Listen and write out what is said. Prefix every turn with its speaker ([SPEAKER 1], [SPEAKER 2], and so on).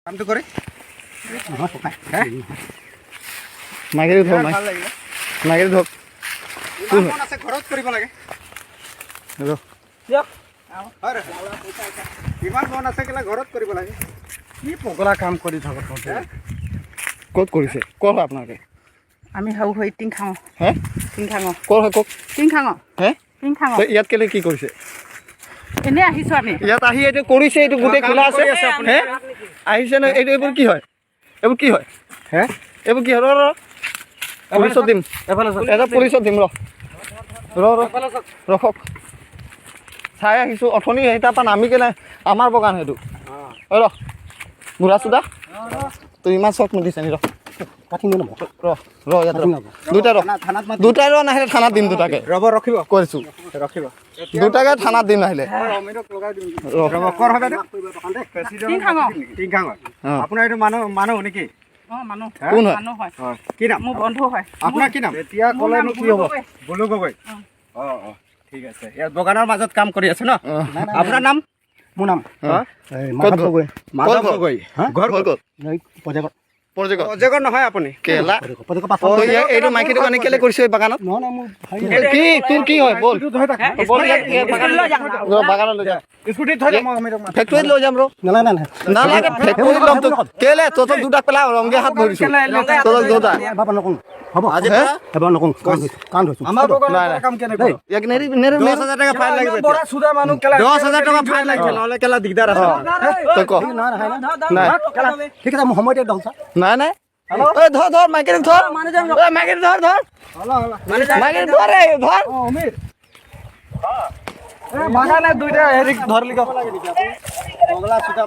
[SPEAKER 1] কামটো কৰে
[SPEAKER 2] মাগেৰি ধৰ মাগেৰি ধৰ
[SPEAKER 1] মন আছে ঘৰত কৰিব লাগে কিমান মন আছে কেলা ঘৰত কৰিব লাগে কি পগলা কাম কৰি থাকো
[SPEAKER 2] ক'ত কৰিছে ক'ত আপোনালোকে
[SPEAKER 3] আমি হাউ হৈ টিং খাওঁ
[SPEAKER 2] হে
[SPEAKER 3] টিং খাওঁ
[SPEAKER 2] ক'ত হয় ক'ত
[SPEAKER 3] টিং খাওঁ
[SPEAKER 2] হে
[SPEAKER 3] টিং খাওঁ
[SPEAKER 2] ইয়াত কেলে কি কৰিছে
[SPEAKER 3] এনেই আহিছোঁ আমি
[SPEAKER 2] ইয়াত আহি এইটো কৰিছে এইটো গোটেই খোলা আছে হে আহিছে নে এইটো এইবোৰ কি হয়
[SPEAKER 1] হে
[SPEAKER 2] এইবোৰ কি হয় ৰ পুলিচত দিম এটা পুলিচত দিম ৰখক চাই আহিছোঁ অথনি সেই তাৰপৰা নামি কেনে আমাৰ বগান সেইটো ৰ বুঢ়া চুদা তই ইমান চখ মুদিছে নি ৰ ইয়াত দুটাই ৰ নাহিলে থানাত দিম দুটাকে
[SPEAKER 1] ৰ'ব ৰখিব
[SPEAKER 2] কৈছোঁ
[SPEAKER 1] ৰখিব
[SPEAKER 2] দুটাকে থানাত দিম নাহিলে
[SPEAKER 3] টিং খাওঁ
[SPEAKER 1] আপোনাৰ এইটো মানুহ নেকি
[SPEAKER 3] অঁ মানুহ
[SPEAKER 2] কোন হয়
[SPEAKER 3] মানুহ হয়
[SPEAKER 1] কি নাম
[SPEAKER 3] মোৰ বন্ধু হয়
[SPEAKER 1] আপোনাৰ কি নাম এতিয়া ক'লেনো কি হ'ব বলু গগৈ অঁ ঠিক আছে ইয়াত বগানৰ মাজত কাম কৰি আছে ন আপোনাৰ নাম
[SPEAKER 4] মোৰ নাম
[SPEAKER 2] মাধৱ গগৈ
[SPEAKER 1] মাধৱ গগৈ ঘৰ ক'ত অজগৰ নহয় আপুনি
[SPEAKER 2] কেলা এইটো মাইকীটো কাৰণে কেলে কৰিছে এই বাগানত কি তোৰ কি হয় বল বাগানত লৈ যা
[SPEAKER 1] স্কুটিত থৈ
[SPEAKER 2] ফেক্টৰীত লৈ যাম ৰ নালাগে ফেক্টৰীত ল'ম তোক কেলে তহঁতক দুটাক পেলাই ৰংগে হাত ধৰিছোঁ তহঁতক দুটা
[SPEAKER 4] হ'ব এবাৰ নকওঁ
[SPEAKER 1] আমাৰ
[SPEAKER 2] নাই নাই
[SPEAKER 1] কাম কেনেকৈ
[SPEAKER 2] ইয়াক নেৰি নেৰি
[SPEAKER 1] 10,000 টকা ফাইন লাগিব বৰা সুদা মানুহ কেলা 10,000 টকা ফাইন লাগিব নহ'লে কেলা দিগদাৰ আছে
[SPEAKER 2] তই ক নাই
[SPEAKER 4] ঠিক আছে মোৰ সময়তে দল
[SPEAKER 2] নাই নাই ঐ ধৰ মাইকেল ধৰ ঐ মাইকেল ধৰ মাইকেল ধৰ ৰে ধৰ
[SPEAKER 1] অমিৰ বাগানে দুইটা হেৰি ধৰলি পগলা সুদা